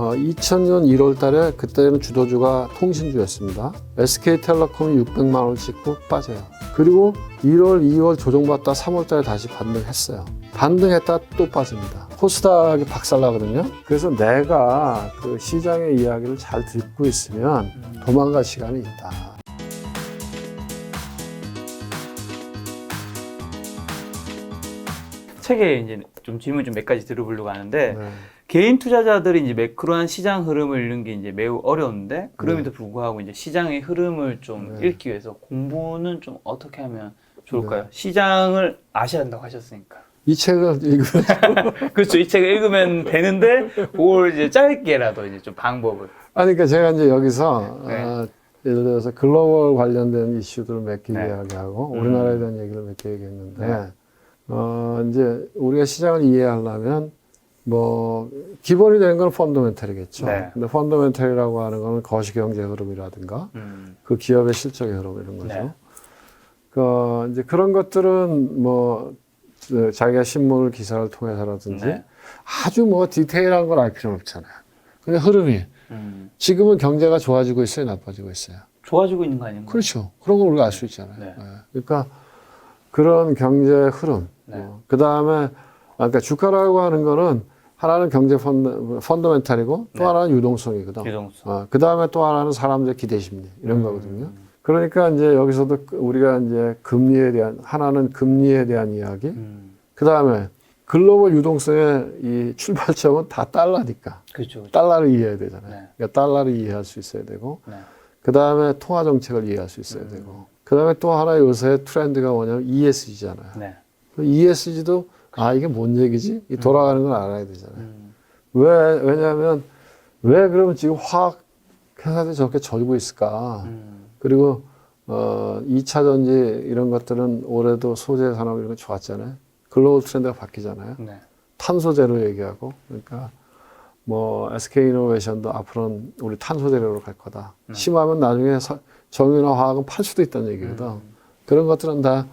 2000년 1월 달에 그때는 주도주가 통신주였습니다. SK텔레콤이 600만 원을 찍고 빠져요. 그리고 1월, 2월 조정받다 3월 달에 다시 반등했어요. 반등했다 또 빠집니다. 코스닥이 박살나거든요. 그래서 내가 그 시장의 이야기를 잘 듣고 있으면 도망갈 시간이 있다. 책에 이제 좀 질문 좀 몇 가지 들어보려고 하는데 네. 개인 투자자들이 이제 매크로한 시장 흐름을 읽는 게 이제 매우 어려운데 그럼에도 불구하고 이제 시장의 흐름을 좀 네. 읽기 위해서 공부는 좀 어떻게 하면 좋을까요? 네. 시장을 아셔야 한다고 하셨으니까. 이 책을 읽으면 그렇죠. 이 책을 읽으면 되는데 그걸 이제 짧게라도 이제 좀 방법을. 아니, 그러니까 제가 이제 여기서 네. 예를 들어서 글로벌 관련된 이슈들을 몇 개 네. 이야기하고 우리나라에 대한 얘기를 몇 개 얘기했는데 네. 이제 우리가 시장을 이해하려면 뭐 기본이 되는 건 펀더멘털이겠죠. 네. 근데 펀더멘털이라고 하는 거는 거시경제 흐름이라든가 그 기업의 실적의 흐름 이런 거죠. 네. 이제 그런 것들은 뭐 자기가 신문을 기사를 통해서라든지 네. 아주 뭐 디테일한 걸 알 필요는 없잖아요. 근데 흐름이 지금은 경제가 좋아지고 있어요, 나빠지고 있어요. 좋아지고 있는 거 아닌가요? 그렇죠. 그런 걸 우리가 알 수 있잖아요. 네. 예. 그러니까 그런 경제 흐름. 네. 그 다음에 그러니까 주가라고 하는 거는 하나는 경제 펀더멘탈이고 또 네. 하나는 유동성이거든. 유동성. 그 다음에 또 하나는 사람들의 기대 심리 이런 거거든요. 그러니까 이제 여기서도 우리가 이제 하나는 금리에 대한 이야기. 그 다음에 글로벌 유동성의 이 출발점은 다 달러니까. 그렇죠. 그렇죠. 달러를 이해해야 되잖아요. 네. 그러니까 달러를 이해할 수 있어야 되고. 네. 그 다음에 통화 정책을 이해할 수 있어야 되고. 그 다음에 또 하나 요새 트렌드가 뭐냐면 ESG잖아요. 네. ESG도 이게 뭔 얘기지? 이 돌아가는 건 알아야 되잖아요. 왜냐하면 왜 그러면 지금 화학 회사들이 저렇게 져주고 있을까? 그리고 2차 전지 이런 것들은 올해도 소재 산업 이런 거 좋았잖아요. 글로벌 트렌드가 바뀌잖아요. 네. 탄소재로 얘기하고 그러니까 뭐 SK이노베이션도 앞으로는 우리 탄소재료로 갈 거다. 심하면 나중에 정유나 화학은 팔 수도 있다는 얘기거든. 그런 것들은 다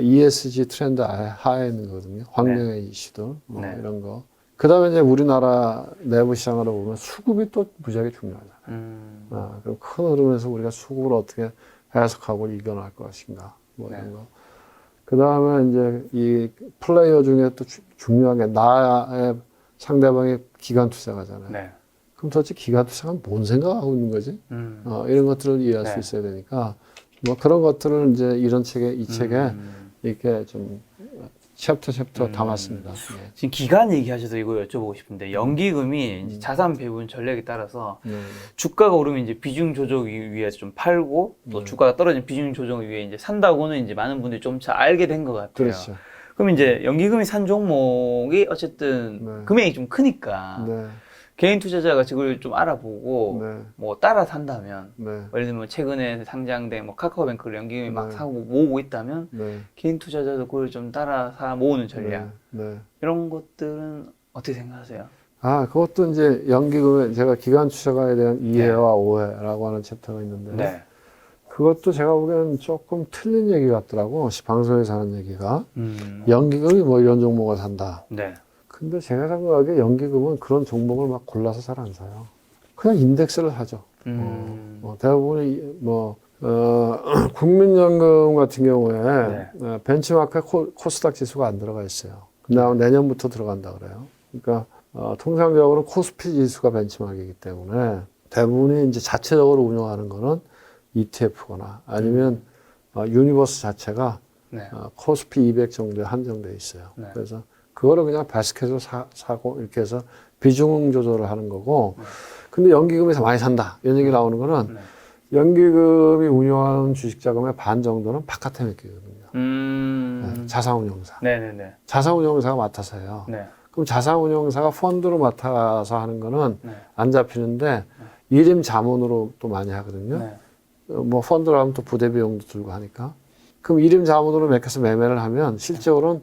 ESG 트렌드 하에 있는 거거든요. 환경의 이슈들 네. 이런 거. 그 다음에 이제 우리나라 내부 시장으로 보면 수급이 또 무지하게 중요하잖아요. 그럼 큰 흐름에서 우리가 수급을 어떻게 해석하고 이겨나갈 것인가. 뭐 이런 거. 그 다음에 이제 이 플레이어 중에 또 중요한 게 나의 상대방이 기관 투자가잖아요. 네. 그럼 도대체 기관 투자가 뭔 생각하고 있는 거지? 이런 것들을 이해할 수 네. 있어야 되니까 뭐 그런 것들을 이제 이런 책에 이 책에 이렇게 좀 챕터 담았습니다. 네. 지금 기간 얘기하셔서 이거 여쭤보고 싶은데 연기금이 이제 자산 배분 전략에 따라서 주가가 오르면 이제 비중 조정 위해서 좀 팔고 또 주가가 떨어지면 비중 조정 위해 이제 산다고는 이제 많은 분들이 좀 잘 알게 된 것 같아요. 그렇죠. 그럼 이제 연기금이 산 종목이 어쨌든 네. 금액이 좀 크니까 네. 개인 투자자가 그걸 좀 알아보고 네. 뭐 따라 산다면 네. 예를 들면 최근에 상장된 뭐 카카오뱅크를 연기금이 막 네. 사고 모으고 있다면 네. 개인 투자자도 그걸 좀 따라 사 모으는 전략 네. 이런 것들은 어떻게 생각하세요? 그것도 이제 연기금에 제가 기관 투자가에 대한 이해와 오해라고 하는 챕터가 있는데 네. 그것도 제가 보기에는 조금 틀린 얘기 같더라고. 방송에서 하는 얘기가. 연기금이 뭐 이런 종목을 산다. 네. 근데 제가 생각하기에 연기금은 그런 종목을 막 골라서 잘 안 사요. 그냥 인덱스를 사죠. 대부분이 국민연금 같은 경우에 벤치마크에 코스닥 지수가 안 들어가 있어요. 근데 아마 내년부터 들어간다 그래요. 그러니까 통상적으로 코스피 지수가 벤치마크이기 때문에 대부분이 이제 자체적으로 운영하는 거는 ETF거나 아니면 유니버스 자체가 코스피 200 정도에 한정돼 있어요. 네. 그래서 그거를 그냥 바스켓으로 사고 이렇게 해서 비중 조절을 하는 거고. 근데 연기금에서 많이 산다 이런 얘기 나오는 거는 연기금이 운영하는 주식 자금의 반 정도는 바깥에 맡기거든요. 자산운용사. 네네네. 자산운용사가 맡아서 해요. 네. 그럼 자산운용사가 펀드로 맡아서 하는 거는 안 잡히는데 일임 자문으로 또 많이 하거든요. 네. 뭐 펀드로 하면 또 부대 비용도 들고 하니까. 그럼 일임 자문으로 맡겨서 매매를 하면 실적으로는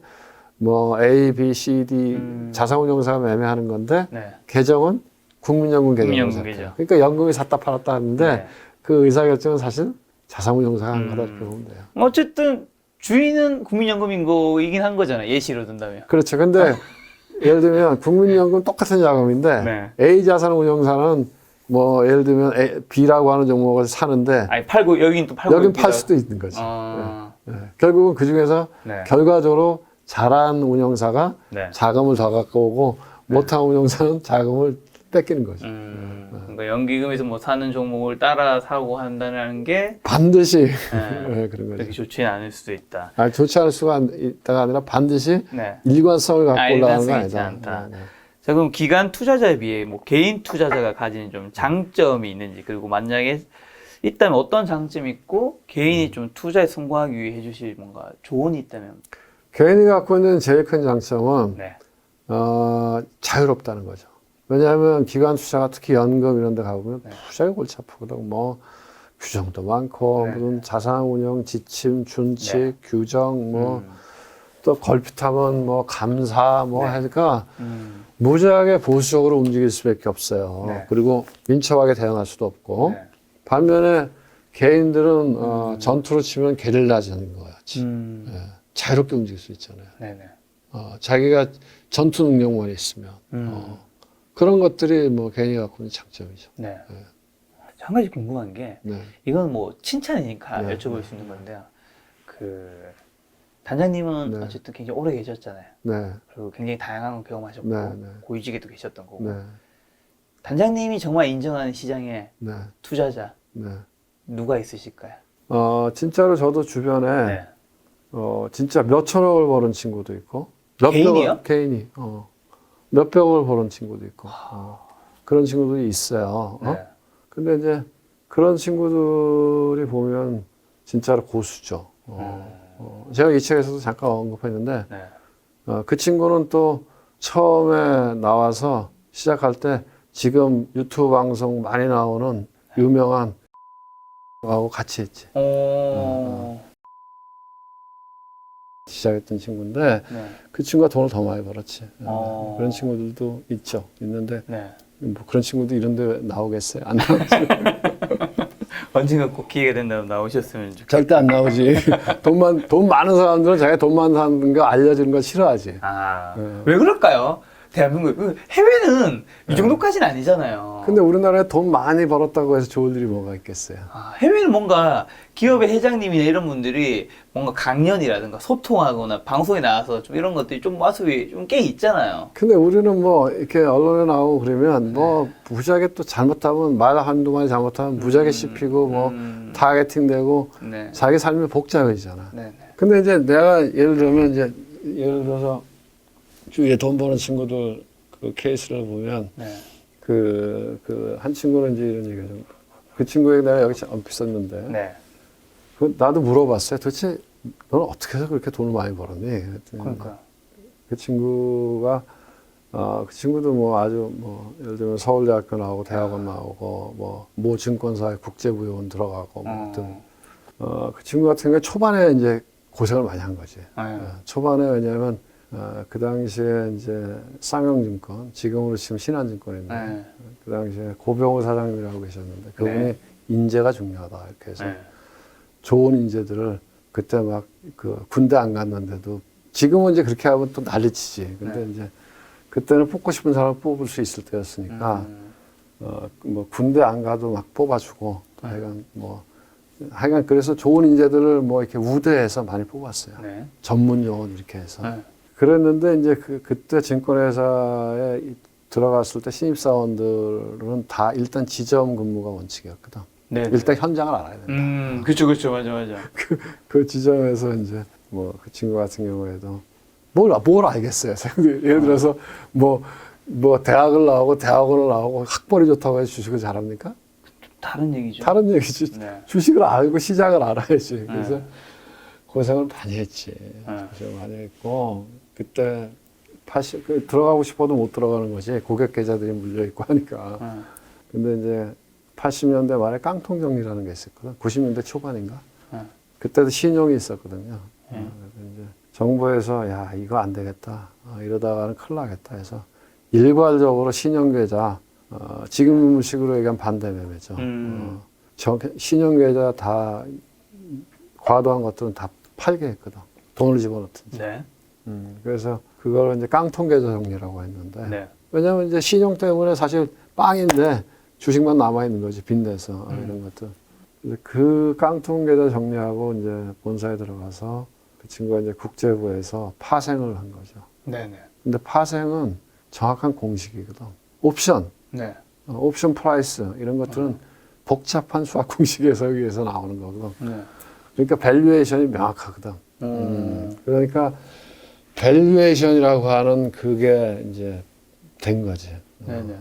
뭐 A, B, C, D 자산운용사가 매매하는 건데 계정은 국민연금 계정으로 샀대요. 그러니까 연금이 샀다 팔았다 하는데 그 의사결정은 사실 자산운용사가 한 거다 이렇게 보면 돼요. 어쨌든 주인은 국민연금인 거이긴 한 거잖아요. 예시로 든다면. 그렇죠. 근데 예를 들면 국민연금 똑같은 자금인데 네. A 자산운용사는 뭐 예를 들면 B라고 하는 종목을 사는데 아니 팔고 여긴 또 팔고 여긴 여기다. 팔 수도 있는 거지. 아, 결국은 그 중에서 네. 결과적으로 잘한 운용사가 네. 자금을 더 갖고 오고 못한 운용사는 자금을 뺏기는 거죠. 그러니까 연기금에서 뭐 사는 종목을 따라 사고 한다는 게 반드시 네. 그런 거죠. 그렇게 좋지는 않을 수도 있다. 아니, 좋지 않을 수가 있다가 아니라 반드시 네. 일관성을 갖고 올라가는 거 일관성이 있지 아니다. 않다. 네. 자, 그럼 기관 투자자에 비해 뭐 개인 투자자가 가지는 좀 장점이 있는지, 그리고 만약에 있다면 어떤 장점이 있고 개인이 좀 투자에 성공하기 위해 해주실 뭔가 조언이 있다면? 개인이 갖고 있는 제일 큰 장점은 네. 자유롭다는 거죠. 왜냐하면 기관 투자가 특히 연금 이런 데 가보면 네. 투자가 골치 아프거든. 뭐 규정도 많고 네. 무슨 자산운용 지침, 준칙, 네. 규정 뭐 또 걸핏하면 뭐 감사 뭐 네. 하니까 무지하게 보수적으로 움직일 수밖에 없어요. 네. 그리고 민첩하게 대응할 수도 없고 네. 반면에 개인들은 전투로 치면 게릴라전인 것 같이 자유롭게 움직일 수 있잖아요. 네네. 자기가 전투 능력만 있으면 그런 것들이 뭐 개인이 갖고 있는 장점이죠. 네. 한 가지 궁금한 게, 네. 이건 뭐 칭찬이니까 네. 여쭤볼 수 있는 건데요. 단장님은 네. 어쨌든 굉장히 오래 계셨잖아요. 네. 그리고 굉장히 다양한 걸 경험하셨고, 네, 네. 고위직에도 계셨던 거고. 네. 단장님이 정말 인정하는 시장에 네. 투자자, 네. 누가 있으실까요? 진짜로 저도 주변에 네. 진짜 몇 천억을 버는 친구도 있고 개인이요? 개인이 몇백억을 버는 친구도 있고 그런 친구들이 있어요. 네. 근데 이제 그런 친구들이 보면 진짜로 고수죠. 제가 이 책에서도 잠깐 언급했는데 네. 그 친구는 또 처음에 나와서 시작할 때 지금 유튜브 방송 많이 나오는 유명한 하고 같이 했지. 시작했던 친구인데 네. 그 친구가 돈을 더 많이 벌었지. 어. 그런 친구들도 있는데 네. 뭐 그런 친구도 이런 데 나오겠어요? 안 나오지. 언젠가 꼭 기회가 된다면 나오셨으면 좋겠어요. 절대 안 나오지. 돈 많은 사람들은 자기가 돈 많은 거 알려주는 거 싫어하지. 왜 그럴까요? 대한민국, 해외는 이 정도까지는 아니잖아요. 근데 우리나라에 돈 많이 벌었다고 해서 좋을 일이 뭐가 있겠어요. 해외는 뭔가 기업의 회장님이나 이런 분들이 뭔가 강연이라든가 소통하거나 방송에 나와서 좀 이런 것들이 좀 모습이 좀 꽤 있잖아요. 근데 우리는 뭐 이렇게 언론에 나오고 그러면 뭐 무지하게 또 잘못하면 말 한두 마디 잘못하면 무지하게 씹히고 뭐 타겟팅 되고 네. 자기 삶이 복잡해지잖아. 네네. 근데 이제 내가 예를 들어서 주위에 돈 버는 친구들 그 케이스를 보면 네. 한 친구는 이제 이런 얘기죠. 그 친구에게 내가 여기 언뜻 썼는데 네. 나도 물어봤어요. 도대체 너는 어떻게 해서 그렇게 돈을 많이 벌었니? 그랬더니 그러니까. 그 친구가 그 친구도 뭐 아주 뭐 예를 들면 서울대학교 나오고 대학원 나오고 모 증권사에 국제부회원 들어가고 그 친구 같은 경우에 초반에 이제 고생을 많이 한 거지. 초반에 왜냐하면 그 당시에 이제 쌍용증권, 지금으로 치면 신한증권인데 그 당시에 고병호 사장님이라고 계셨는데 그분이 인재가 중요하다 이렇게 해서 좋은 인재들을 그때 막 그 군대 안 갔는데도 지금은 이제 그렇게 하면 또 난리치지. 근데 이제 그때는 뽑고 싶은 사람을 뽑을 수 있을 때였으니까 뭐 군대 안 가도 막 뽑아주고 하여간 그래서 좋은 인재들을 뭐 이렇게 우대해서 많이 뽑았어요. 전문 요원 이렇게 해서. 그랬는데 이제 그때 증권회사에 들어갔을 때 신입사원들은 다 일단 지점 근무가 원칙이었거든. 일단 현장을 알아야 된다. 그쵸, 맞아. 그 지점에서 이제 뭐 그 친구 같은 경우에도 뭘 알겠어요. 예를 들어서 뭐 대학을 나오고 대학원을 나오고 학벌이 좋다고 해서 주식을 잘합니까? 다른 얘기죠. 다른 얘기지. 주식을 알고 시장을 알아야지. 그래서 고생을 많이 했지. 고생을 많이 했고 그때 들어가고 싶어도 못 들어가는 거지. 고객 계좌들이 물려 있고 하니까. 근데 이제 80년대 말에 깡통정리라는 게 있었거든. 90년대 초반인가. 그때도 신용이 있었거든요. 그래서 이제 정부에서 야 이거 안 되겠다. 이러다가는 큰일 나겠다 해서 일괄적으로 신용계좌 지금식으로 얘기하면 반대매매죠. 신용계좌 다 과도한 것들은 다 팔게 했거든. 돈을 집어넣든지. 그래서 그걸 이제 깡통계좌 정리라고 했는데 네. 왜냐하면 이제 신용 때문에 사실 빵인데 주식만 남아 있는 거지 빚내서 이런 것들. 그래서 그 깡통계좌 정리하고 이제 본사에 들어가서 그 친구가 이제 국제부에서 파생을 한 거죠. 네네. 근데 파생은 정확한 공식이거든. 옵션, 네. 옵션 프라이스 이런 것들은 복잡한 수학 공식에서 여기에서 나오는 거거든. 네. 그러니까 밸류에이션이 명확하거든. 그러니까 밸류에이션이라고 하는 그게 이제 된 거지. 네네.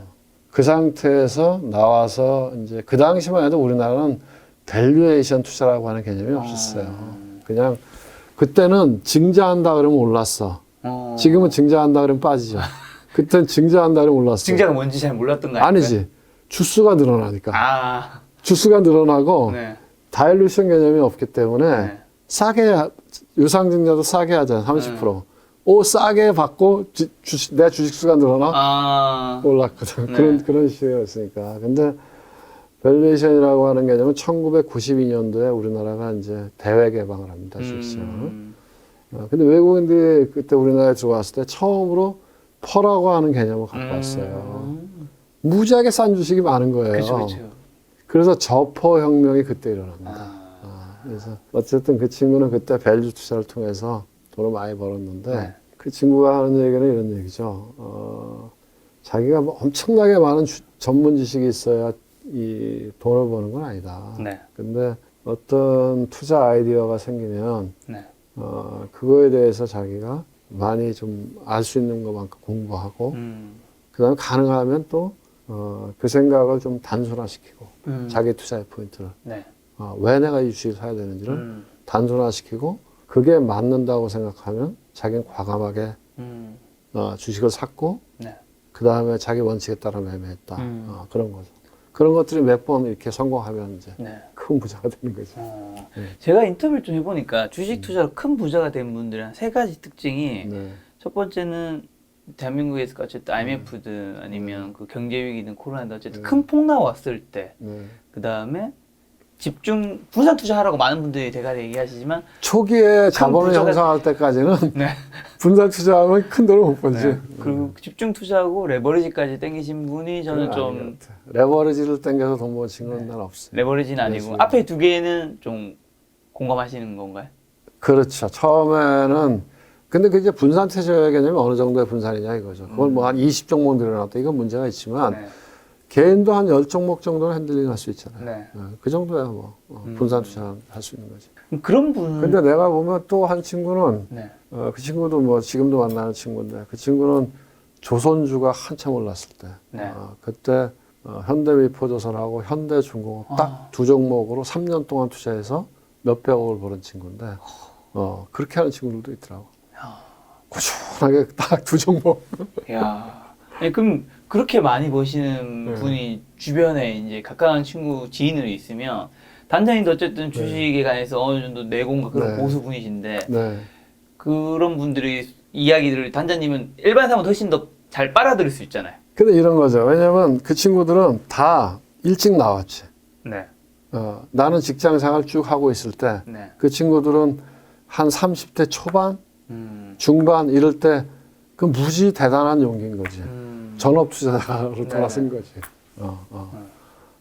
그 상태에서 나와서 이제 그 당시만 해도 우리나라는 밸류에이션 투자라고 하는 개념이 없었어요. 그냥 그때는 증자한다 그러면 올랐어. 지금은 증자한다 그러면 빠지죠. 그때는 증자한다 그러면 올랐어. 증자가 뭔지 잘 몰랐던 거 아니에요? 아니지. 주수가 늘어나니까. 아. 주수가 늘어나고 네. 다일루션 개념이 없기 때문에 네. 싸게 유상증자도 싸게 하잖아. 30%. 오 싸게 받고 내 주식수가 늘어나 아. 올랐거든. 네. 그런 식이었으니까. 근데 밸류에이션이라고 하는 개념은 1992년도에 우리나라가 이제 대외 개방을 합니다. 주식시장을. 근데 외국인들이 그때 우리나라에 들어왔을 때 처음으로 퍼라고 하는 개념을 갖고 왔어요. 무지하게 싼 주식이 많은 거예요. 그렇죠. 그래서 저퍼 혁명이 그때 일어납니다. 그래서 어쨌든 그 친구는 그때 밸류 투자를 통해서 돈을 많이 벌었는데 네. 그 친구가 하는 얘기는 이런 얘기죠. 자기가 뭐 엄청나게 많은 전문 지식이 있어야 이 돈을 버는 건 아니다. 네. 근데 어떤 투자 아이디어가 생기면 네. 그거에 대해서 자기가 많이 좀 알 수 있는 것만큼 공부하고 그다음에 가능하면 또 그 생각을 좀 단순화시키고 자기 투자의 포인트를 네. 왜 내가 이 주식을 사야 되는지를 단순화시키고 그게 맞는다고 생각하면 자기는 과감하게 주식을 샀고 네. 그 다음에 자기 원칙에 따라 매매했다. 그런 거죠. 그런 것들이 몇 번 이렇게 성공하면 이제 네. 큰 부자가 되는 거죠. 제가 인터뷰를 좀 해보니까 주식 투자로 큰 부자가 된 분들은 한 3가지 특징이 네. 첫 번째는 대한민국에서 어쨌든 IMF든 아니면 그 경제 위기든 코로나든 어쨌든 큰 폭락 왔을 때, 네. 그 다음에 분산 투자하라고 많은 분들이 대가리 얘기하시지만 초기에 자본을 부자가- 형성할 때까지는 네. 분산 투자하면 큰 돈을 못 벌지. 네. 그리고 집중 투자하고 레버리지까지 땡기신 분이 저는 그건 좀 아닌 것 같아. 레버리지를 땡겨서 돈 버는 친구는 난 없어요. 레버리지는 아니고 그래서- 앞에 2개는 좀 공감하시는 건가요? 그렇죠. 처음에는 근데 그 이제 분산 투자의 개념이 어느 정도의 분산이냐 이거죠. 그걸 뭐 한 20종목 늘어났다. 이건 문제가 있지만 네. 개인도 한 10종목 정도는 핸들링 할 수 있잖아요. 네. 그 정도야 뭐 분산 투자 할 수 있는 거지. 그럼 그런 분. 근데 내가 보면 또 한 친구는 네. 그 친구도 뭐 지금도 만나는 친구인데 그 친구는 조선주가 한참 올랐을 때 네. 그때 현대미포조선하고 현대중공업 딱 두 종목으로 3년 동안 투자해서 몇백억을 버는 친구인데 그렇게 하는 친구들도 있더라고. 꾸준하게 딱 두 종목. 야. 아니, 그럼 그렇게 많이 버시는 네. 분이 주변에 이제 가까운 친구 지인으로 있으면 단장님도 어쨌든 주식에 관해서 어느 정도 내공과 그런 네. 고수분이신데 네. 그런 분들의 이야기들을 단장님은 일반 사람은 훨씬 더 잘 빨아들일 수 있잖아요. 근데 이런 거죠. 왜냐면 그 친구들은 다 일찍 나왔지. 네. 나는 직장 생활 쭉 하고 있을 때 네. 그 친구들은 한 30대 초반, 중반 이럴 때 그 무지 대단한 용기인 거지. 전업 투자자로 돌아선 거지.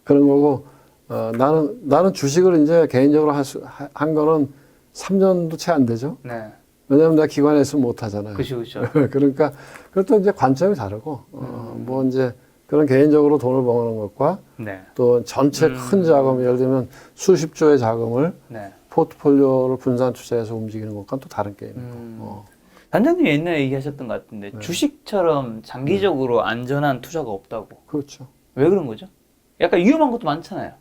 그런 거고 나는 주식을 이제 개인적으로 한 거는 3년도 채 안 되죠. 네. 왜냐면 내가 기관에 있으면 못 하잖아요. 그렇죠. 그러니까 그것도 이제 관점이 다르고 뭐 이제 그런 개인적으로 돈을 버는 것과 네. 또 전체 큰 자금 예를 들면 수십 조의 자금을 네. 포트폴리오를 분산 투자해서 움직이는 것과는 또 다른 게임이고. 단장님이 옛날에 얘기하셨던 것 같은데 주식처럼 장기적으로 안전한 투자가 없다고. 그렇죠. 왜 그런 거죠? 약간 위험한 것도 많잖아요.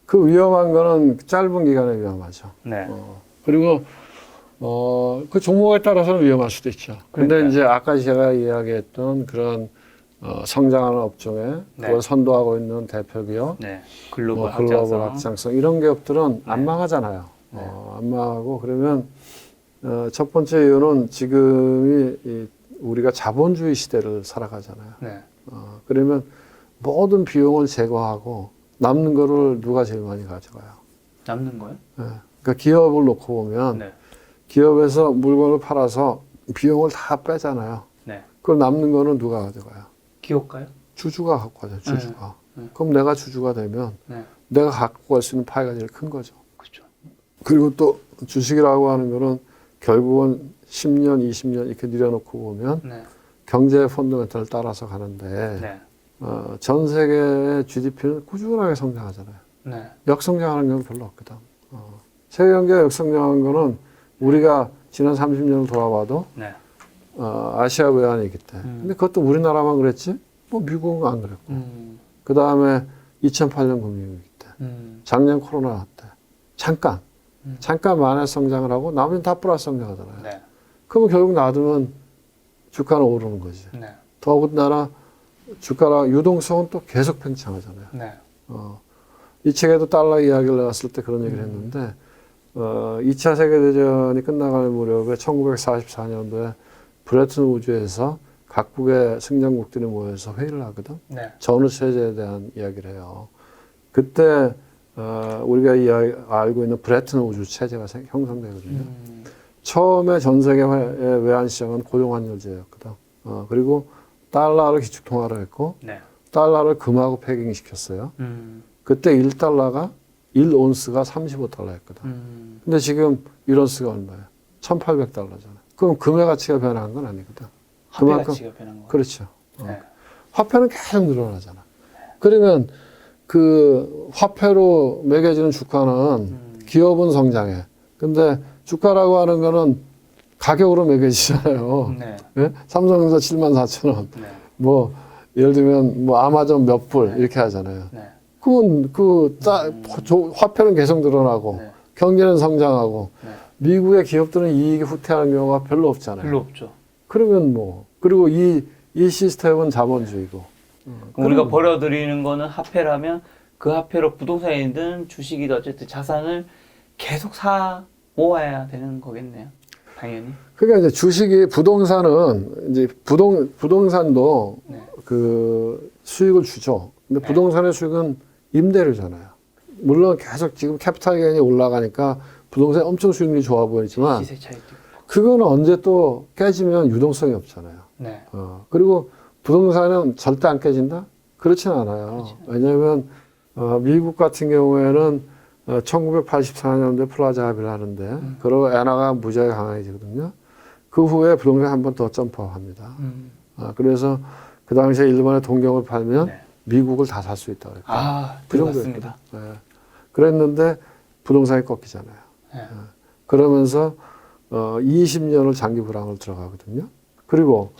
그 위험한 거는 짧은 기간에 위험하죠. 네. 그리고 그 종목에 따라서는 위험할 수도 있죠. 근데 그러니까요. 이제 아까 제가 이야기했던 그런 성장하는 업종에 네. 그걸 선도하고 있는 대표 기업, 네. 글로벌 뭐 글로벌 확장성. 확장성 이런 기업들은 안 네. 망하잖아요. 네. 안 망하고 그러면 첫 번째 이유는 지금이 우리가 자본주의 시대를 살아가잖아요. 네. 그러면 모든 비용을 제거하고 남는 거를 누가 제일 많이 가져가요. 남는 거요? 그러니까 기업을 놓고 보면 네. 기업에서 물건을 팔아서 비용을 다 빼잖아요. 네. 그걸 남는 거는 누가 가져가요? 기업가요? 주주가 갖고 가죠. 주주가. 네. 그럼 내가 주주가 되면 네. 내가 갖고 갈 수 있는 파이가 제일 큰 거죠. 그렇죠. 그리고 또 주식이라고 하는 거는 결국은 10년, 20년 이렇게 늘여놓고 보면 네. 경제 펀더멘털을 따라서 가는데 네. 전 세계의 GDP는 꾸준하게 성장하잖아요. 네. 역성장하는 건 별로 없거든. 세계 경제가 역성장한 거는 우리가 지난 30년을 돌아봐도 네. 아시아 외환이 있기 때문에. 근데 그것도 우리나라만 그랬지? 뭐 미국은 안 그랬고. 그 다음에 2008년 금융위기 때. 작년 코로나 때. 잠깐 만에 성장을 하고 나머지는 다 플러스 성장하잖아요. 네. 그러면 결국 놔두면 주가는 오르는 거지. 네. 더군다나 주가랑 유동성은 또 계속 팽창하잖아요. 네. 이 책에도 달러 이야기를 나왔을 때 그런 얘기를 했는데 2차 세계대전이 끝나갈 무렵에 1944년도에 브레튼 우주에서 각국의 승전국들이 모여서 회의를 하거든. 네. 전후체제에 대한 이야기를 해요. 그때 우리가 알고 있는 브레튼 우주 체제가 형성되거든요. 처음에 전 세계 외환 시장은 고용환율제였거든. 그리고 달러를 기축통화로 했고 네. 달러를 금하고 패깅시켰어요. 그때 1달러가 1온스가 35달러였거든. 근데 지금 1온스가 얼마예요? 1,800달러잖아. 그럼 금의 가치가 변한 건 아니거든. 화폐 가치가 변한 거. 그렇죠. 네. 화폐는 계속 늘어나잖아. 그러면 그 화폐로 매겨지는 주가는 기업은 성장해. 근데 주가라고 하는 거는 가격으로 매겨지잖아요. 네. 예? 삼성전자 74,000원. 네. 뭐 예를 들면 뭐 아마존 몇 불 이렇게 하잖아요. 네. 그건 화폐는 계속 늘어나고 네. 경제는 성장하고 네. 미국의 기업들은 이익이 후퇴하는 경우가 별로 없잖아요. 별로 없죠. 그러면 뭐 그리고 이 시스템은 자본주의고. 그럼 우리가 벌어들이는 거는 화폐라면 그 화폐로 부동산이든 주식이든 어쨌든 자산을 계속 사 모아야 되는 거겠네요. 당연히. 그러니까 이제 주식이 부동산은 이제 부동산도 네. 그 수익을 주죠. 근데 네. 부동산의 수익은 임대료잖아요. 물론 계속 지금 캐피탈 게인이 올라가니까 부동산이 엄청 수익률이 좋아 보이지만 시세 차이도 있고. 그거는 언제 또 깨지면 유동성이 없잖아요. 네. 그리고 부동산은 절대 안 깨진다? 그렇진 않아요. 그렇죠. 왜냐하면 미국 같은 경우에는 1984년도에 플라자 합의를 하는데 그리고 엔화가 무지하게 강해지거든요. 그 후에 부동산이 한 번 더 점프합니다. 그래서 그 당시에 일본의 동경을 팔면 네. 미국을 다 살 수 있다고 그랬거든요. 그 들어봤습니다. 그랬는데 부동산이 꺾이잖아요. 네. 그러면서 20년을 장기 불황을 들어가거든요. 그리고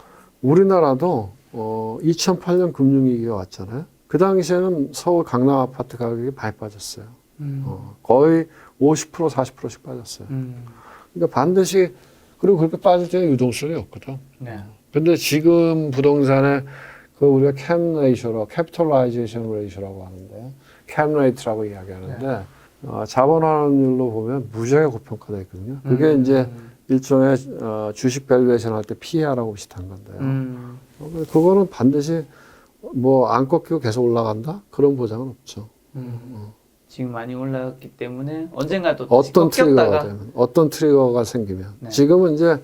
우리나라도 2008년 금융위기가 왔잖아요. 그 당시에는 서울 강남 아파트 가격이 많이 빠졌어요. 거의 50% 40%씩 빠졌어요. 그러니까 반드시 그리고 그렇게 빠질 때는 유동성이 없거든. 네. 근데 지금 부동산에 그 우리가 CAM 레이쇼로 캐피털라이제이션 레이쇼라고 하는데 CAM 레이트라고 이야기하는데 자본 환원율로 보면 무지하게 고평가되어 있거든요. 그게 이제 일종의 주식 밸류에이션 할 때 PER하고 비슷한 건데요. 그거는 반드시 뭐 안 꺾이고 계속 올라간다? 그런 보장은 없죠. 지금 많이 올라갔기 때문에 언젠가 또 어떤 트리거가 꺾였다가 되면, 어떤 트리거가 생기면. 네. 지금은 이제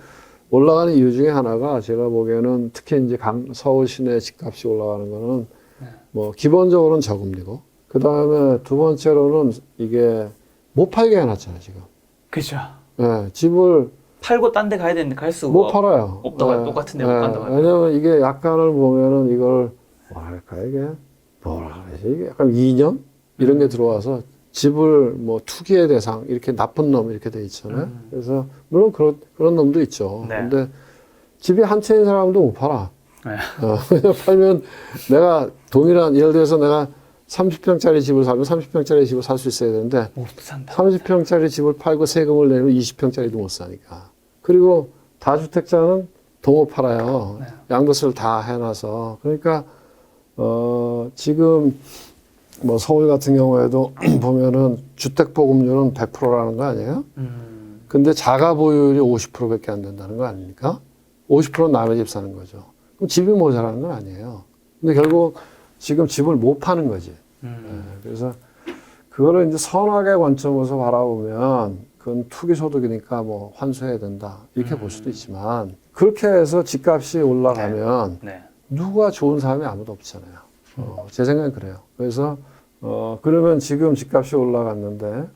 올라가는 이유 중에 하나가 제가 보기에는 특히 이제 서울 시내 집값이 올라가는 거는 네. 뭐 기본적으로는 저금리고 그 다음에 두 번째로는 이게 못 팔게 해놨잖아요, 지금. 그렇죠. 네, 집을 팔고 딴 데 가야 되는데 갈 수가 못 팔아요. 없다가 똑같은 데 못 간다고 하죠. 왜냐면 이게 약관을 보면은 이걸 뭐랄까 이게 뭐라 그러지 이게 약간 2년 이런 게 들어와서 집을 뭐 투기의 대상 이렇게 나쁜 놈 이렇게 돼 있잖아요. 그래서 물론 그런 놈도 있죠. 네. 근데 집이 한 채인 사람도 못 팔아. 네. 팔면 내가 동일한 예를 들어서 내가 30평짜리 집을 사면 30평짜리 집을 살 수 있어야 되는데 못 산다. 30평짜리 집을 팔고 세금을 내면 20평짜리도 못 사니까. 그리고 다주택자는 더 못 팔아요. 네. 양도세를 다 해놔서. 그러니까 지금 뭐 서울 같은 경우에도 보면은 주택 보급률은 100%라는 거 아니에요? 근데 자가 보유율이 50%밖에 안 된다는 거 아닙니까? 50%는 남의 집 사는 거죠. 그럼 집이 모자라는 건 아니에요. 근데 결국 지금 집을 못 파는 거지. 그래서 그거를 이제 선악의 관점에서 바라보면 그건 투기 소득이니까 뭐 환수해야 된다 이렇게 볼 수도 있지만 그렇게 해서 집값이 올라가면 네. 누가 좋은 사람이 아무도 없잖아요. 제 생각은 그래요. 그래서 그러면 지금 집값이 올라갔는데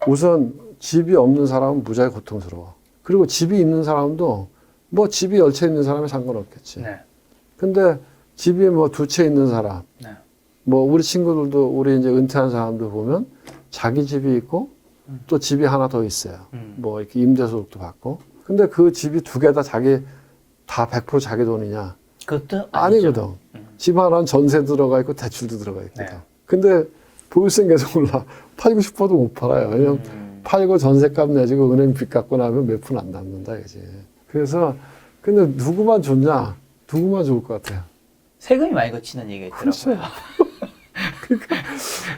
우선 집이 없는 사람은 무지하게 고통스러워. 그리고 집이 있는 사람도 뭐 집이 10채 있는 사람이 상관없겠지. 네. 근데 집이 뭐 2채 있는 사람, 네. 뭐 우리 친구들도 우리 이제 은퇴한 사람들 보면 자기 집이 있고 또 집이 하나 더 있어요. 뭐 이렇게 임대소득도 받고. 근데 그 집이 2개 다 자기 다 100% 자기 돈이냐? 그것도 아니거든. 집 하나는 전세 들어가 있고 대출도 들어가 있거든. 네. 근데 보유세는 계속 올라. 팔고 싶어도 못 팔아요. 왜냐면 팔고 전세값 내주고 은행 빚 갚고 나면 몇 푼 안 남는다 이거지. 그래서 근데 누구만 좋냐? 누구만 좋을 것 같아요. 세금이 많이 거치는 얘기가 있더라고요. 그렇죠. 그러니까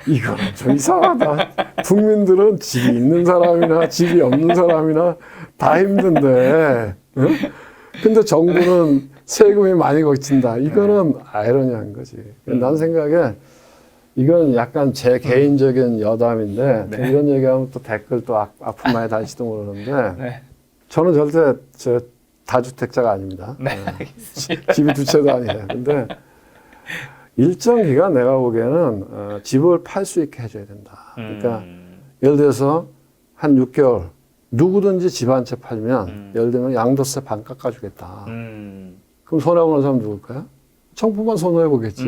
이거는 좀 이상하다. 국민들은 집이 있는 사람이나 집이 없는 사람이나 다 힘든데, 응? 근데 정부는 세금이 많이 거친다. 이거는 아이러니한 거지. 난 생각에 이건 약간 제 개인적인 여담인데 네. 이런 얘기하면 또 댓글 또 아픈 말이 달지도 모르는데 네. 저는 절대 저 다주택자가 아닙니다. 네. 집이 2채도 아니에요. 근데 일정 기간 내가 보기에는 집을 팔 수 있게 해줘야 된다. 그러니까 예를 들어서 한 6개월 누구든지 집 한 채 팔면 예를 들면 양도세 반 깎아주겠다. 그럼 손해보는 사람 누굴까요? 정부만 손해보겠지.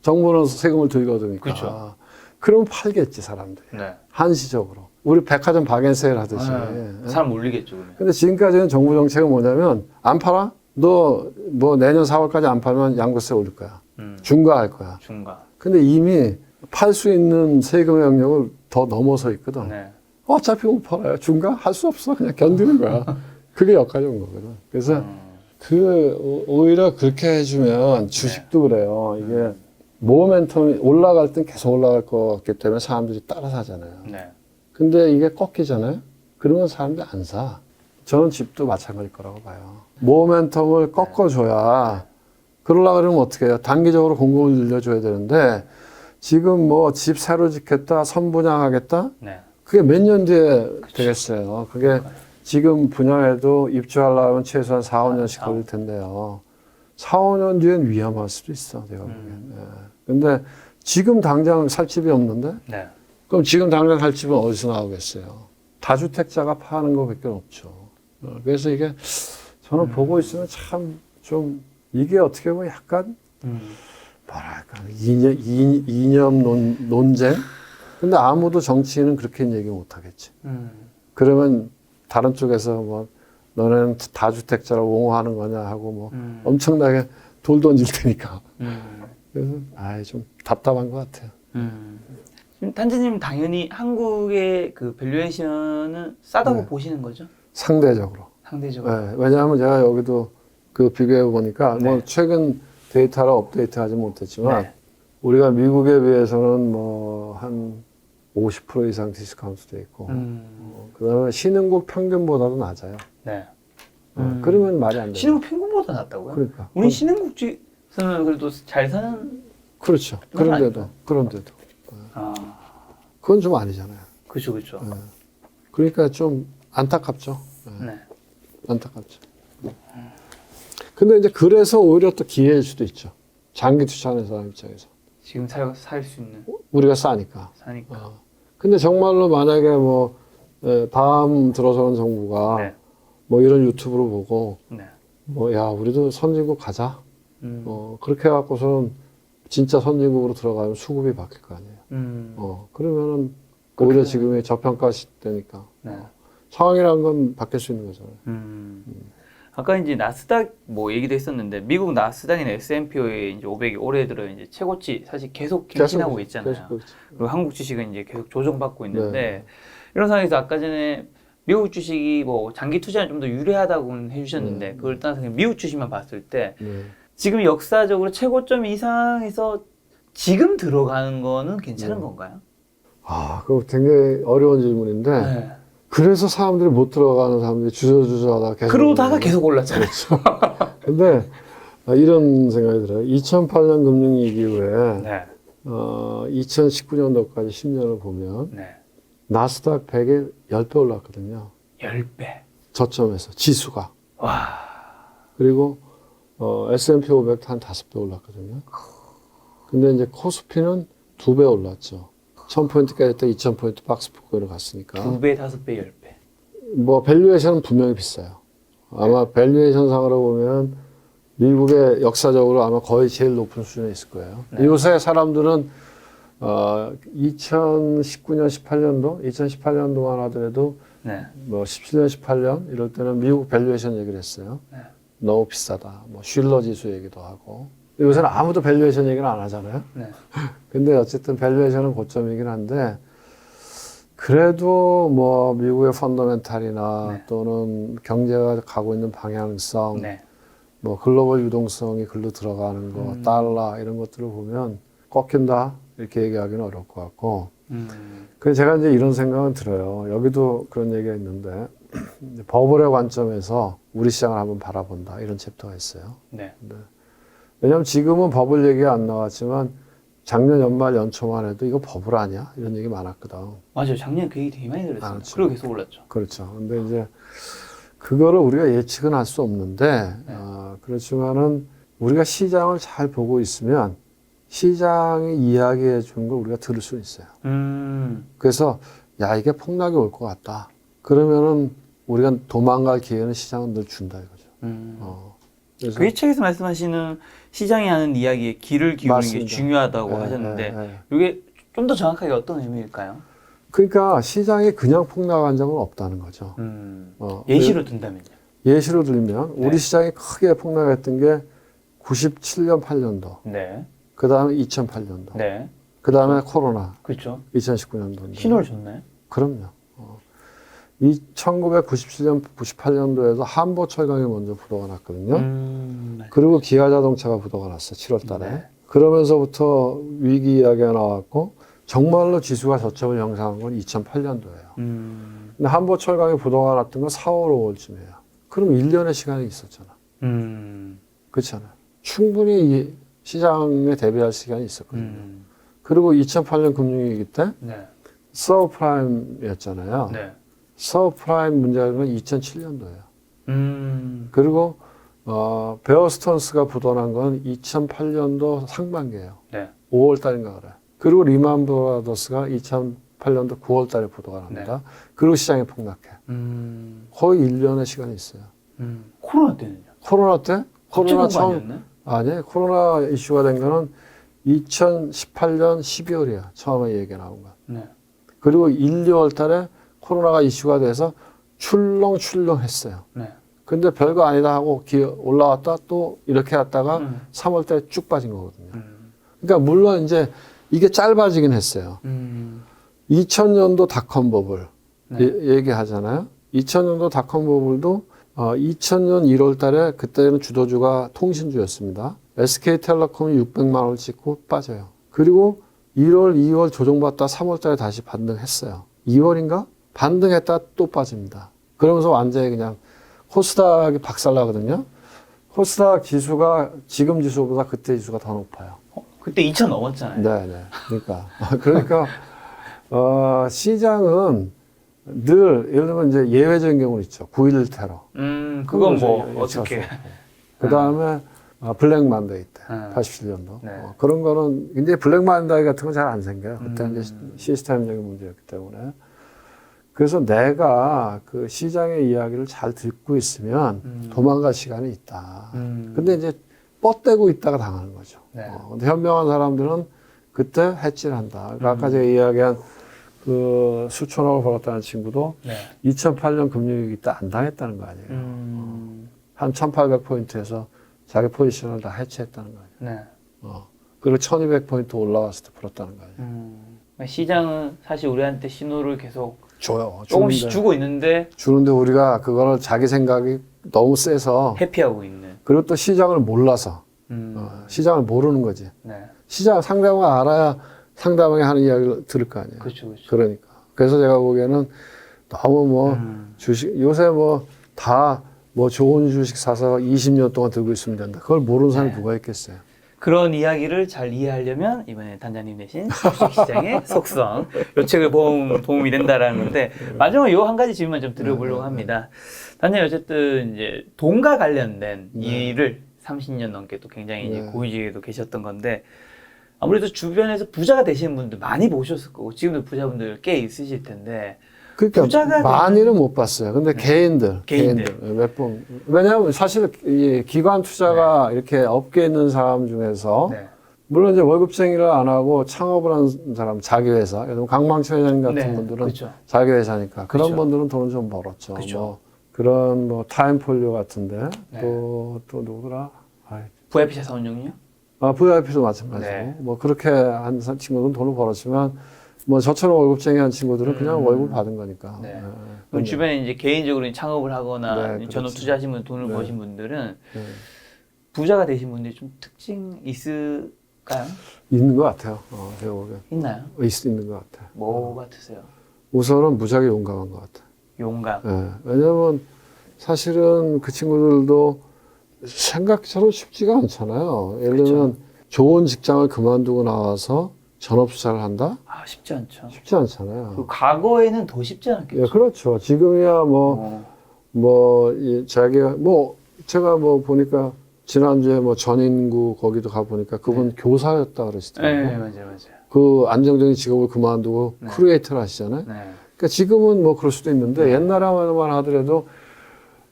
정부는 세금을 덜 거두니까. 그렇죠. 그러면 팔겠지 사람들이. 네. 한시적으로. 우리 백화점 박앤세일 하듯이. 사람 올리겠죠, 그러면. 근데 지금까지는 정부 정책은 뭐냐면 안 팔아? 너 뭐 내년 4월까지 안 팔면 양도세 올릴 거야. 중과할 거야. 중과. 근데 이미 팔 수 있는 세금의 영역을 더 넘어서 있거든. 네. 어차피 못 팔아요. 중과 할 수 없어. 그냥 견디는 거야. 그게 여기까지 온 거거든. 그래서 오히려 그렇게 해주면 주식도 그래요. 이게 모멘텀이 올라갈 땐 계속 올라갈 것 같기 때문에 사람들이 따라서 하잖아요. 네. 근데 이게 꺾이잖아요. 그러면 사람들이 안 사. 저는 집도 마찬가지일 거라고 봐요. 모멘텀을 꺾어줘야 그러려고 그러면 어떻게 해요? 단기적으로 공급을 늘려줘야 되는데 지금 뭐 집 새로 짓겠다, 선분양하겠다? 네. 그게 몇 년 뒤에 되겠어요. 그게 지금 분양해도 입주하려면 최소한 4, 5년씩 걸릴 텐데요. 4, 5년 뒤엔 위험할 수도 있어, 내가 보기엔. 예. 근데 지금 당장 살 집이 없는데? 네. 그럼 지금 당장 살 집은 어디서 나오겠어요? 다주택자가 파는 거밖에 없죠. 그래서 이게 저는 보고 있으면 참 좀 이게 어떻게 보면 약간 뭐랄까 이념 논쟁? 근데 아무도 정치인은 그렇게 얘기 못 하겠지. 그러면 다른 쪽에서 뭐 너네는 다주택자를 옹호하는 거냐 하고 뭐 엄청나게 돌 던질 테니까. 그래서 좀 답답한 것 같아요. 지금 단지님 당연히 한국의 그 밸류에이션은 싸다고 네. 보시는 거죠? 상대적으로. 상대적으로. 네, 왜냐하면 제가 여기도 그 비교해 보니까 뭐 최근 데이터를 업데이트하지 못했지만 네. 우리가 미국에 비해서는 뭐 한 50% 이상 디스카운트 돼 있고 그다음에 신흥국 평균보다도 낮아요. 네. 그러면 말이 안 돼요. 신흥국 평균보다 낫다고요? 그러니까. 우리 신흥국지에서는 그래도 잘 사는. 그렇죠. 그런데도 아, 그건 좀 아니잖아요. 그렇죠, 그렇죠. 그러니까 좀 안타깝죠. 네. 안타깝죠. 근데 이제 그래서 오히려 또 기회일 수도 있죠. 장기 투자하는 사람 입장에서. 지금 살 수 있는 우리가 싸니까. 사니까. 근데 정말로 만약에 뭐 다음 들어서는 정부가 네. 뭐 이런 유튜브를 보고 네. 뭐 야 우리도 선진국 가자. 그렇게 해갖고서는 진짜 선진국으로 들어가면 수급이 바뀔 거 아니에요. 그러면은 오히려 지금의 저평가 시대니까 네. 상황이라는 건 바뀔 수 있는 거잖아요. 아까 이제 나스닥 뭐 얘기도 했었는데 미국 나스닥이나 S&P의 이제 500이 올해 들어 이제 최고치 사실 계속 갱신하고 있잖아요. 그리고 한국 주식은 이제 계속 조정받고 있는데 이런 상황에서 아까 전에 미국 주식이 뭐 장기 투자는 좀 더 유리하다고는 해주셨는데 그걸 떠나서 그냥 미국 주식만 봤을 때 지금 역사적으로 최고점 이상에서 지금 들어가는 거는 괜찮은 건가요? 그거 굉장히 어려운 질문인데 네. 그래서 사람들이 못 들어가는 사람들이 주저주저하다가 계속 그러다가 계속 올랐잖아요. 근데 이런 생각이 들어요. 2008년 금융위기 이후에 네. 2019년도까지 10년을 보면 네. 나스닥 100에 10배 올랐거든요. 10배. 저점에서 지수가. 와. 그리고 S&P 500도 한 5배 올랐거든요. 근데 이제 코스피는 2배 올랐죠. 1000포인트까지 했다 2000포인트 박스폭으로 갔으니까. 2배, 5배, 10배. 뭐 밸류에이션은 분명히 비싸요. 아마 밸류에이션 상으로 보면 미국의 역사적으로 아마 거의 제일 높은 수준에 있을 거예요. 네. 요새 사람들은 2019년, 18년도, 2018년도만 하더라도 네. 뭐 17년, 18년 이럴 때는 미국 밸류에이션 얘기를 했어요. 네. 너무 비싸다. 뭐 쉴러 지수 얘기도 하고. 요새는 아무도 밸류에이션 얘기를 안 하잖아요. 네. 근데 어쨌든 밸류에이션은 고점이긴 한데 그래도 뭐 미국의 펀더멘탈이나 네. 또는 경제가 가고 있는 방향성, 네. 뭐 글로벌 유동성이 글로 들어가는 거, 달러 이런 것들을 보면 꺾인다 이렇게 얘기하기는 어려울 것 같고. 그래서 제가 이제 이런 생각은 들어요. 여기도 그런 얘기가 있는데 버블의 관점에서 우리 시장을 한번 바라본다 이런 챕터가 있어요. 네. 왜냐하면 지금은 버블 얘기가 안 나왔지만 작년 연말 연초만 해도 이거 버블 아니야? 이런 얘기 많았거든. 맞아요. 작년 그 얘기 되게 많이 들었어요. 많았죠. 그리고 계속 올랐죠. 그렇죠. 근데 이제 그거를 우리가 예측은 할 수 없는데, 네. 그렇지만은 우리가 시장을 잘 보고 있으면 시장이 이야기해 준 걸 우리가 들을 수 있어요. 그래서 야, 이게 폭락이 올 것 같다. 그러면은 우리가 도망갈 기회는 시장은 늘 준다 이거죠. 그래서 그 책에서 말씀하시는 시장이 하는 이야기에 귀를 기울이는 게 맞습니다. 중요하다고 네, 하셨는데 네, 네. 이게 좀 더 정확하게 어떤 의미일까요? 그러니까 시장이 그냥 폭락한 적은 없다는 거죠. 예시로 든다면요. 예시로 들면 네. 우리 시장이 크게 폭락했던 게 97년, 8년도, 네. 그 다음에 2008년도, 네. 그 다음에 코로나, 그렇죠. 2019년도인데. 신호를 줬나요? 그럼요. 1997년, 98년도에도 한보 철강이 먼저 부도가 났거든요. 네. 그리고 기아 자동차가 부도가 났어요. 7월 달에. 네. 그러면서부터 위기 이야기가 나왔고 정말로 지수가 저점을 형성한 건 2008년도예요. 근데 한보 철강이 부도가 났던 건 4월, 5월쯤이에요. 그럼 1년의 시간이 있었잖아. 그렇잖아요. 충분히 이 시장에 대비할 시간이 있었거든요. 그리고 2008년 금융위기 때 네. 서브프라임이었잖아요. 네. 서브프라임 문제가 건 2007년도예요. 그리고 베어스턴스가 부도난 건 2008년도 상반기예요. 네. 5월 달인가 그래. 그리고 리만 브라더스가 2008년도 9월 달에 부도가 납니다. 그리고 시장이 폭락해. 거의 1년의 시간이 있어요. 코로나 때는요? 코로나 때? 코로나 처음 아니었나요? 아니, 코로나 이슈가 된 거는 2018년 12월이야. 처음에 얘기가 나온 거. 네. 그리고 1, 2월 달에 코로나가 이슈가 돼서 출렁출렁했어요. 네. 근데 별거 아니다 하고 올라왔다 또 이렇게 했다가 3월 달에 쭉 빠진 거거든요. 그러니까 물론 이제 이게 짧아지긴 했어요. 2000년도 닷컴 버블 네. 얘기하잖아요. 2000년도 닷컴 버블도 2000년 1월 달에 그때는 주도주가 통신주였습니다. SK텔레콤이 600만 원을 찍고 빠져요. 그리고 1월, 2월 조정받다 3월 달에 다시 반등했어요. 2월인가? 반등했다 또 빠집니다. 그러면서 완전히 그냥 코스닥이 박살나거든요. 코스닥 지수가 지금 지수보다 그때 지수가 더 높아요. 그때 2천 넘었잖아요. 네. 그러니까 시장은 늘 예를 들면 이제 예외적인 경우는 있죠. 9.11 테러. 그건 뭐 어떻게? 그 다음에 블랙 만데이 때 87년도 네. 그런 거는 이제 블랙 만데이 같은 건 잘 안 생겨요. 그때 이제 시스템적인 문제였기 때문에. 그래서 내가 그 시장의 이야기를 잘 듣고 있으면 도망갈 시간이 있다. 근데 이제 뻗대고 있다가 당하는 거죠. 네. 근데 현명한 사람들은 그때 해질한다. 그러니까 아까 제가 이야기한 그 수천억을 벌었다는 친구도 네. 2008년 금융위기 때 안 당했다는 거 아니에요. 한 1800포인트에서 자기 포지션을 다 해체했다는 거 아니에요. 네. 그리고 1200포인트 올라왔을 때 풀었다는 거 아니에요. 시장은 사실 우리한테 신호를 계속 줘요. 조금씩 주고 있는데 주는데 우리가 그거를 자기 생각이 너무 세서 회피하고 있는. 그리고 또 시장을 몰라서 시장을 모르는 거지. 네. 시장 상대방을 알아야 상대방이 하는 이야기를 들을 거 아니에요. 그렇죠, 그렇죠. 그러니까. 그래서 제가 보기에는 너무 뭐 주식 요새 뭐 다 뭐 좋은 주식 사서 20년 동안 들고 있으면 된다. 그걸 모르는 사람이 네. 누가 있겠어요. 그런 이야기를 잘 이해하려면 이번에 단장님 내신 주식시장의 속성 이 책을 도움이 된다라는 건데 마지막으로 요 한 가지 질문만 좀 드려보려고 합니다. 단장님 어쨌든 이제 돈과 관련된 일을 30년 넘게 또 굉장히 이제 고위직에도 계셨던 건데 아무래도 주변에서 부자가 되시는 분들 많이 보셨을 거고 지금도 부자분들 꽤 있으실 텐데 그러니까 부자가 많이는 못 봤어요. 근데 개인들 몇 번. 왜냐하면 사실 이 기관 투자가 이렇게 업계에 있는 사람 중에서 네. 물론 이제 월급쟁이를 안 하고 창업을 한 사람, 자기 회사, 예를 들면 강망철 회장님 같은 네, 분들은 그렇죠. 자기 회사니까 그런 그렇죠. 분들은 돈을 좀 벌었죠. 그렇죠. 뭐 그런 뭐 타임폴리오 같은데 네. 또 누구더라? VIP 자산운용이요? VIP도 마찬가지고 네. 뭐 그렇게 한 친구들은 돈을 벌었지만 뭐 저처럼 월급쟁이 한 친구들은 그냥 월급 받은 거니까. 네. 네. 그럼 주변에 이제 개인적으로 창업을 하거나 네, 전업 그렇죠. 투자하신 분 돈을 네. 버신 분들은 네. 부자가 되신 분들이 좀 특징 있을까요? 있는 것 같아요. 제가 보기엔. 있나요? 있는 것 같아요. 뭐 같으세요? 우선은 무지하게 용감한 것 같아요. 용감. 네. 왜냐면 사실은 그 친구들도 생각처럼 쉽지가 않잖아요. 예를 들면 좋은 직장을 그만두고 나와서 전업투자를 한다? 아 쉽지 않죠. 쉽지 않잖아요. 그 과거에는 더 쉽지 않았겠죠. 예, 그렇죠. 지금이야 제가 뭐 보니까 지난주에 뭐 전인구 거기도 가보니까 그분 교사였다 그러시더라고요. 네, 맞아요. 그 안정적인 직업을 그만두고 크리에이터를 하시잖아요. 네. 그러니까 지금은 뭐 그럴 수도 있는데 옛날에만 하더라도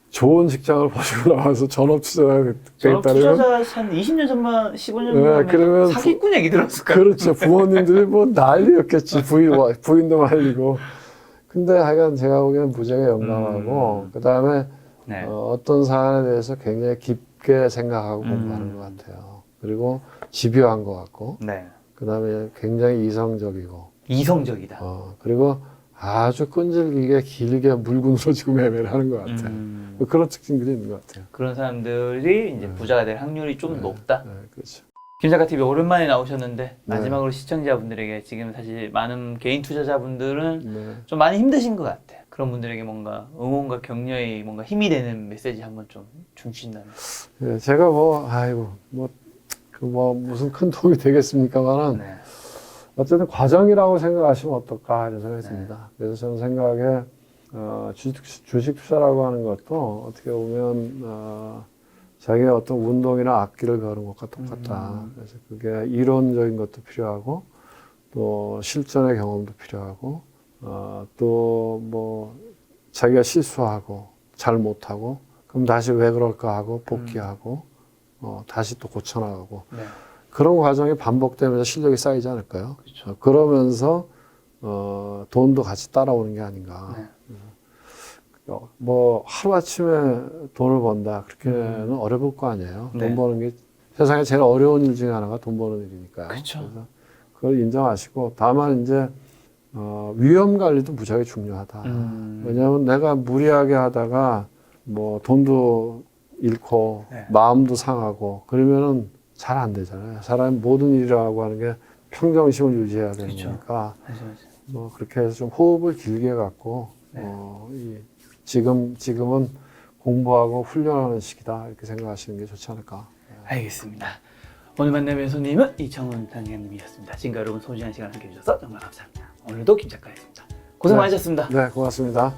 좋은 직장을 버리고 나와서 전업 투자가 전업 됐다면 투자자 한 20년 전만 15년 네, 전만 그러면 사기꾼 얘기 들었을까요? 그렇죠. 부모님들이 뭐 난리였겠지. 부인도 말리고. 근데 하여간 제가 보기에는 무지하게 용감하고 그다음에 네. 어떤 사안에 대해서 굉장히 깊게 생각하고 공부하는 것 같아요. 그리고 집요한 것 같고 네. 그다음에 굉장히 이성적이고 이성적이다. 그리고 아주 끈질기게 길게 물고 지고 매매를 하는 것 같아요. 뭐 그런 특징들이 있는 것 같아요. 그런 사람들이 이제 부자가 될 확률이 좀 높다. 네, 그렇죠. 김작가 TV 오랜만에 나오셨는데 마지막으로 시청자분들에게 지금 사실 많은 개인 투자자분들은 좀 많이 힘드신 것 같아요. 그런 분들에게 뭔가 응원과 격려의 뭔가 힘이 되는 메시지 한번 좀 주신다면. 네, 제가 무슨 큰 도움이 되겠습니까만은 네. 어쨌든 과정이라고 생각하시면 어떨까 이런 생각이 듭니다. 그래서 저는 생각에 주식 투자라고 하는 것도 어떻게 보면 자기가 어떤 운동이나 악기를 배우는 것과 똑같다. 그래서 그게 이론적인 것도 필요하고 또 실전의 경험도 필요하고 또 뭐 자기가 실수하고 잘 못하고 그럼 다시 왜 그럴까 하고 복귀하고 다시 또 고쳐나가고 네. 그런 과정이 반복되면서 실력이 쌓이지 않을까요? 그렇죠. 그러면서 돈도 같이 따라오는 게 아닌가. 네. 뭐 하루아침에 돈을 번다 그렇게는 어려울 거 아니에요. 네. 돈 버는 게 세상에 제일 어려운 일 중에 하나가 돈 버는 일이니까요. 그렇죠. 그래서 그걸 인정하시고 다만 이제 위험 관리도 무지하게 중요하다. 왜냐하면 내가 무리하게 하다가 뭐 돈도 잃고 네. 마음도 상하고 그러면은 잘 안 되잖아요. 사람이 모든 일이라고 하는 게 평정심을 유지해야 되는 그렇죠. 거니까 맞아. 뭐 그렇게 해서 좀 호흡을 길게 갖고 지금은 공부하고 훈련하는 시기다 이렇게 생각하시는 게 좋지 않을까. 알겠습니다. 오늘 만남의 손님은 이청훈 단장님이었습니다. 지금까지 여러분 소중한 시간 함께 해주셔서 정말 감사합니다. 오늘도 김 작가였습니다. 고생 많으셨습니다. 네, 고맙습니다.